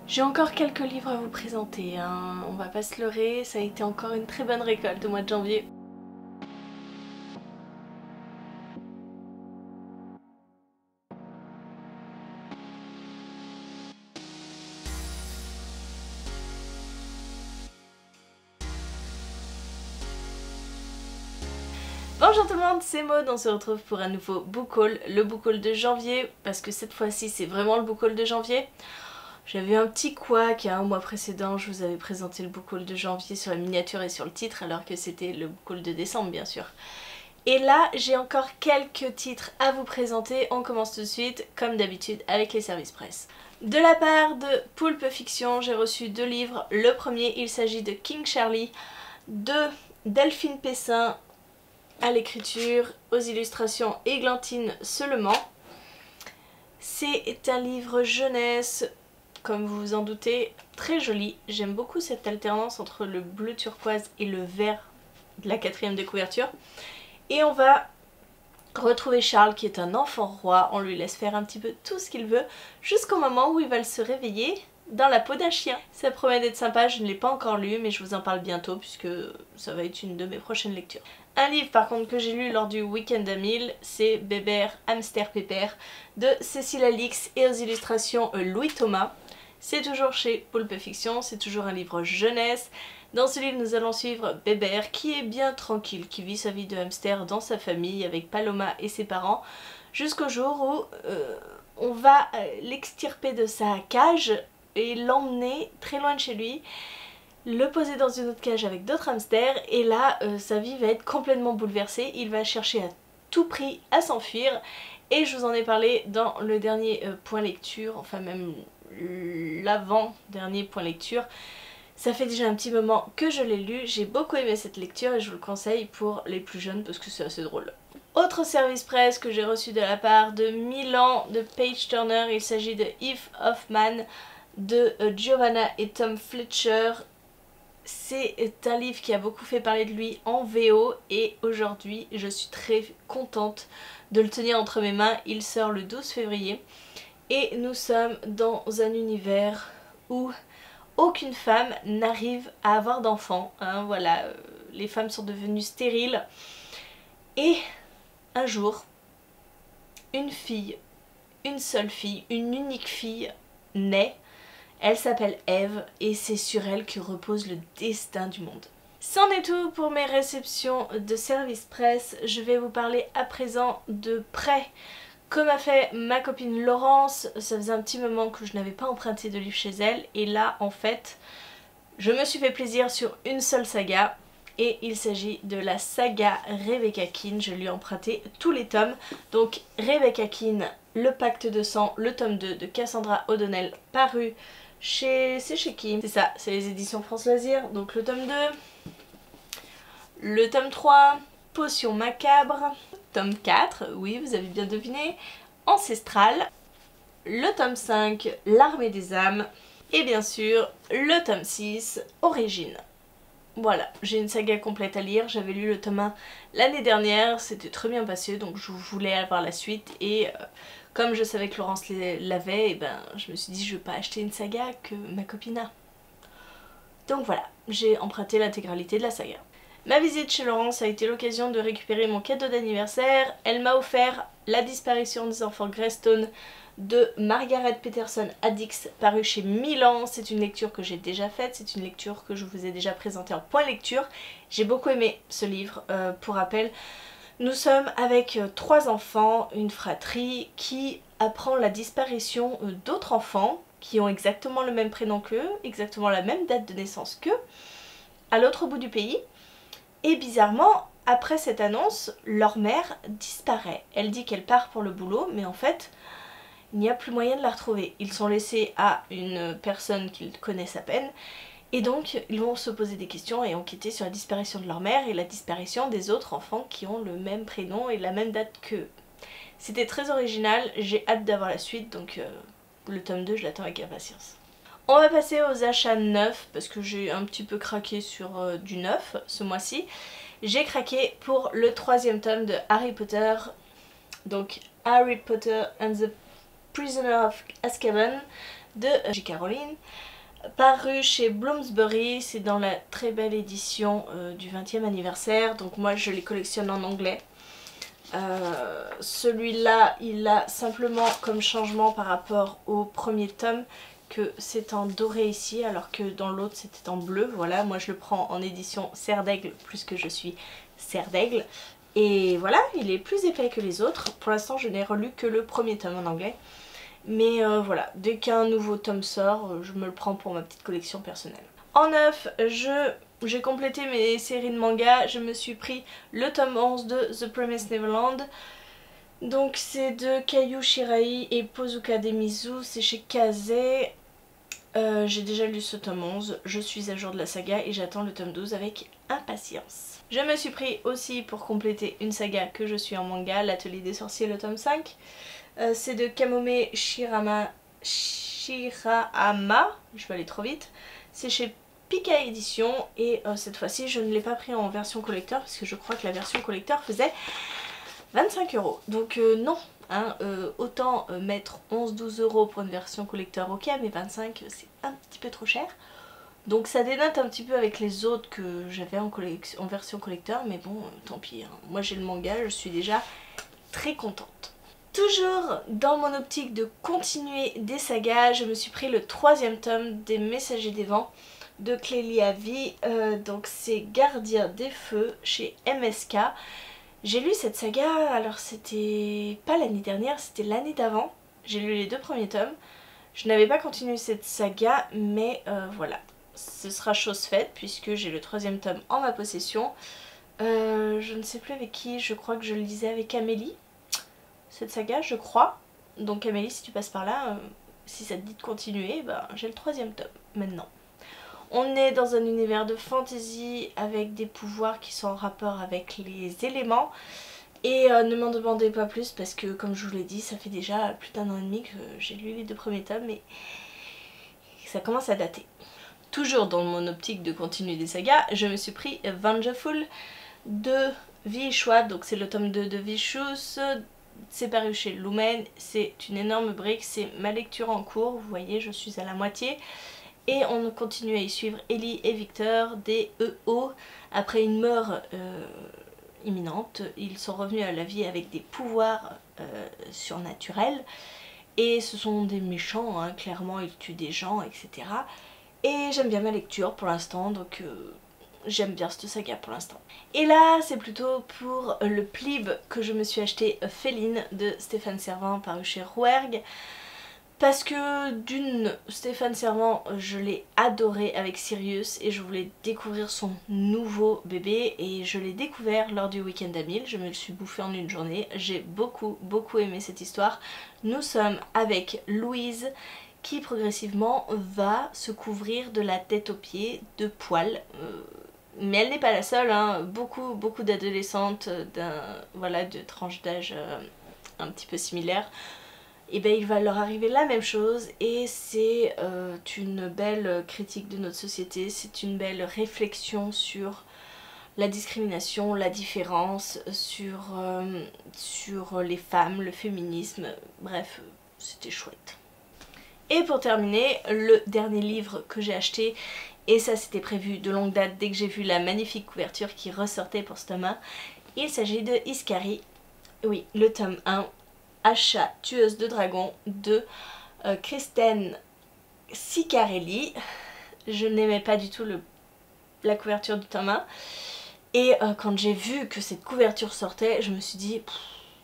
J'ai encore quelques livres à vous présenter, hein. On va pas se leurrer, ça a été encore une très bonne récolte au mois de janvier. Bonjour tout le monde, c'est Maud, on se retrouve pour un nouveau book haul, le book haul de janvier, parce que cette fois-ci c'est vraiment le book haul de janvier. J'avais un petit couac, un mois précédent, je vous avais présenté le book haul de janvier sur la miniature et sur le titre, alors que c'était le book haul de décembre bien sûr. Et là, j'ai encore quelques titres à vous présenter, on commence tout de suite, comme d'habitude, avec les services presse. De la part de Pulp Fiction, j'ai reçu 2 livres. Le premier, il s'agit de King Charlie, de Delphine Pessin, à l'écriture, aux illustrations Églantine Seulement. C'est un livre jeunesse, comme vous vous en doutez, très joli. J'aime beaucoup cette alternance entre le bleu turquoise et le vert de la 4e de couverture. Et on va retrouver Charles qui est un enfant roi, on lui laisse faire un petit peu tout ce qu'il veut jusqu'au moment où il va se réveiller dans la peau d'un chien. Ça promet d'être sympa, je ne l'ai pas encore lu mais je vous en parle bientôt puisque ça va être une de mes prochaines lectures. Un livre par contre que j'ai lu lors du week-end à 1000, c'est Bébert, Hamster Pépère de Cécile Alix et aux illustrations Louis Thomas. C'est toujours chez Pulp Fiction, c'est toujours un livre jeunesse. Dans ce livre, nous allons suivre Bébert qui est bien tranquille, qui vit sa vie de hamster dans sa famille avec Paloma et ses parents, jusqu'au jour où on va l'extirper de sa cage et l'emmener très loin de chez lui, le poser dans une autre cage avec d'autres hamsters, et là sa vie va être complètement bouleversée. Il va chercher à tout prix à s'enfuir, et je vous en ai parlé dans le dernier point lecture, enfin même l'avant-dernier point lecture. Ça fait déjà un petit moment que je l'ai lu, j'ai beaucoup aimé cette lecture et je vous le conseille pour les plus jeunes parce que c'est assez drôle. Autre service presse que j'ai reçu de la part de Milan de Page Turner, il s'agit de If Hoffman de Giovanna et Tom Fletcher. C'est un livre qui a beaucoup fait parler de lui en VO et aujourd'hui je suis très contente de le tenir entre mes mains. Il sort le 12 février et nous sommes dans un univers où aucune femme n'arrive à avoir d'enfants, hein, voilà, les femmes sont devenues stériles. Et un jour, une fille, une seule fille, une unique fille naît. Elle s'appelle Eve et c'est sur elle que repose le destin du monde. C'en est tout pour mes réceptions de service presse. Je vais vous parler à présent de prêt que m'a fait ma copine Laurence. Ça faisait un petit moment que je n'avais pas emprunté de livre chez elle et là en fait je me suis fait plaisir sur une seule saga et il s'agit de la saga Rebecca Keane. Je lui ai emprunté tous les tomes, donc Rebecca Keane, le pacte de sang, le tome 2 de Cassandra O'Donnell paru chez... c'est chez qui? C'est ça, c'est les éditions France Loisirs, donc le tome 2, le tome 3, Potion macabre, tome 4, oui vous avez bien deviné, Ancestral, le tome 5, L'armée des âmes, et bien sûr le tome 6, Origine. Voilà, j'ai une saga complète à lire, j'avais lu le tome 1 l'année dernière, c'était très bien passé donc je voulais avoir la suite et comme je savais que Laurence l'avait, et ben je me suis dit je vais pas acheter une saga que ma copine a. Donc voilà, j'ai emprunté l'intégralité de la saga. Ma visite chez Laurence a été l'occasion de récupérer mon cadeau d'anniversaire. Elle m'a offert La disparition des enfants Greystone de Margaret Peterson Addix, paru chez Milan. C'est une lecture que j'ai déjà faite, c'est une lecture que je vous ai déjà présentée en point lecture. J'ai beaucoup aimé ce livre. Pour rappel, nous sommes avec 3 enfants, une fratrie qui apprend la disparition d'autres enfants qui ont exactement le même prénom qu'eux, exactement la même date de naissance qu'eux, à l'autre bout du pays. Et bizarrement, après cette annonce, leur mère disparaît. Elle dit qu'elle part pour le boulot, mais en fait, il n'y a plus moyen de la retrouver. Ils sont laissés à une personne qu'ils connaissent à peine, et donc ils vont se poser des questions et enquêter sur la disparition de leur mère et la disparition des autres enfants qui ont le même prénom et la même date qu'eux. C'était très original, j'ai hâte d'avoir la suite, donc le tome 2 je l'attends avec impatience. On va passer aux achats neufs parce que j'ai un petit peu craqué sur du neuf ce mois-ci. J'ai craqué pour le 3e tome de Harry Potter, donc Harry Potter and the Prisoner of Azkaban de J.K. Rowling, paru chez Bloomsbury. C'est dans la très belle édition du 20e anniversaire, donc moi je les collectionne en anglais. Celui-là, il a simplement comme changement par rapport au premier tome que c'est en doré ici, alors que dans l'autre c'était en bleu. Voilà, moi je le prends en édition Serre d'Aigle puisque je suis Serre d'Aigle. Et voilà, il est plus épais que les autres. Pour l'instant je n'ai relu que le premier tome en anglais. Mais voilà, dès qu'un nouveau tome sort, je me le prends pour ma petite collection personnelle. En neuf, j'ai complété mes séries de mangas. Je me suis pris le tome 11 de The Promised Neverland. Donc c'est de Kayu Shirai et Pozuka Demizu, c'est chez Kaze. J'ai déjà lu ce tome 11, je suis à jour de la saga et j'attends le tome 12 avec impatience. Je me suis pris aussi pour compléter une saga que je suis en manga, l'Atelier des Sorciers, le tome 5. C'est de Kamome Shirahama, je vais aller trop vite. C'est chez Pika Édition et cette fois-ci je ne l'ai pas pris en version collector parce que je crois que la version collector faisait 25 €. Donc non, hein, autant mettre 11-12 € pour une version collector, ok, mais 25 c'est un petit peu trop cher. Donc ça dénote un petit peu avec les autres que j'avais en version collector, mais bon, tant pis, hein. Moi j'ai le manga, je suis déjà très contente. Toujours dans mon optique de continuer des sagas, je me suis pris le 3e tome des Messagers des Vents de Clélie Avi. Donc c'est Gardien des Feux chez MSK. J'ai lu cette saga, alors c'était pas l'année dernière, c'était l'année d'avant. J'ai lu les 2 premiers tomes. Je n'avais pas continué cette saga, mais voilà. Ce sera chose faite puisque j'ai le 3e tome en ma possession. Je ne sais plus avec qui, je crois que je le lisais avec Amélie. Cette saga, je crois. Donc Amélie, si tu passes par là, si ça te dit de continuer, ben, j'ai le 3e tome maintenant. On est dans un univers de fantasy avec des pouvoirs qui sont en rapport avec les éléments. Et ne m'en demandez pas plus parce que comme je vous l'ai dit, ça fait déjà plus d'1 an et demi que j'ai lu les 2 premiers tomes et ça commence à dater. Toujours dans mon optique de continuer des sagas, je me suis pris Vengeful de Vichua, donc c'est le tome 2 de Vichus. C'est paru chez Lumen, c'est une énorme brique, c'est ma lecture en cours, vous voyez je suis à la moitié. Et on continue à y suivre Ellie et Victor, des EO, après une mort imminente. Ils sont revenus à la vie avec des pouvoirs surnaturels. Et ce sont des méchants, hein, clairement ils tuent des gens, etc. Et j'aime bien ma lecture pour l'instant, donc j'aime bien cette saga pour l'instant. Et là c'est plutôt pour le Plib que je me suis acheté Féline de Stéphane Servant paru chez Rouergue. Parce que d'une, Stéphane Servant, je l'ai adoré avec Sirius et je voulais découvrir son nouveau bébé et je l'ai découvert lors du week-end à 1000, je me le suis bouffé en une journée, j'ai beaucoup aimé cette histoire. Nous sommes avec Louise qui progressivement va se couvrir de la tête aux pieds de poils. Mais elle n'est pas la seule, hein. Beaucoup d'adolescentes voilà, de tranche d'âge un petit peu similaire. Et ben il va leur arriver la même chose et c'est une belle critique de notre société, c'est une belle réflexion sur la discrimination, la différence, sur les femmes, le féminisme, bref, c'était chouette. Et pour terminer, le dernier livre que j'ai acheté, et ça c'était prévu de longue date dès que j'ai vu la magnifique couverture qui ressortait pour ce tome 1, il s'agit de Iskari, oui, le tome 1. Achat tueuse de dragons de Kristen Ciccarelli. Je n'aimais pas du tout la couverture du tome 1 et quand j'ai vu que cette couverture sortait, je me suis dit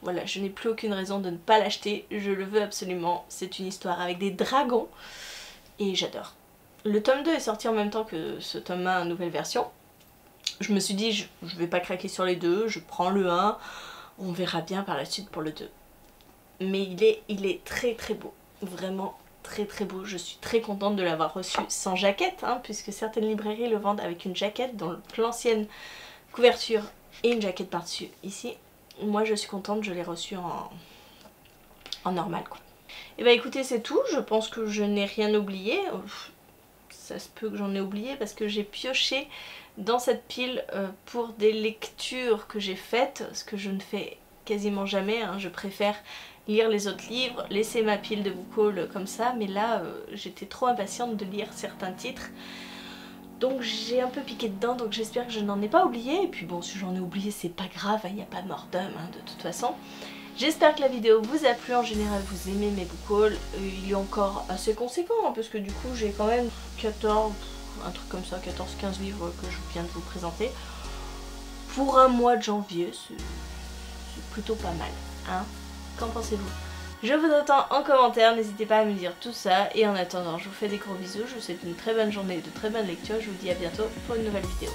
voilà, je n'ai plus aucune raison de ne pas l'acheter, je le veux absolument, c'est une histoire avec des dragons et j'adore. Le tome 2 est sorti en même temps que ce tome 1 nouvelle version. Je me suis dit je vais pas craquer sur les deux, je prends le 1, on verra bien par la suite pour le 2. Mais il est très beau, vraiment très beau. Je suis très contente de l'avoir reçu sans jaquette, hein, puisque certaines librairies le vendent avec une jaquette dans l'ancienne couverture et une jaquette par-dessus ici. Moi je suis contente, je l'ai reçu en normal quoi. Et bah écoutez c'est tout, je pense que je n'ai rien oublié. Ça se peut que j'en ai oublié parce que j'ai pioché dans cette pile pour des lectures que j'ai faites, ce que je ne fais quasiment jamais, hein. Je préfère lire les autres livres, laisser ma pile de book haul comme ça, mais là j'étais trop impatiente de lire certains titres. Donc j'ai un peu piqué dedans, donc j'espère que je n'en ai pas oublié. Et puis bon, si j'en ai oublié, c'est pas grave, il n'y a pas mort d'homme de toute façon. J'espère que la vidéo vous a plu, en général vous aimez mes book hauls. Il est encore assez conséquent, hein, parce que du coup j'ai quand même 14, un truc comme ça, 14-15 livres que je viens de vous présenter. Pour un mois de janvier, c'est plutôt pas mal, hein. Qu'en pensez-vous? Je vous attends en commentaire, n'hésitez pas à me dire tout ça. Et en attendant, je vous fais des gros bisous, je vous souhaite une très bonne journée et de très bonnes lectures. Je vous dis à bientôt pour une nouvelle vidéo.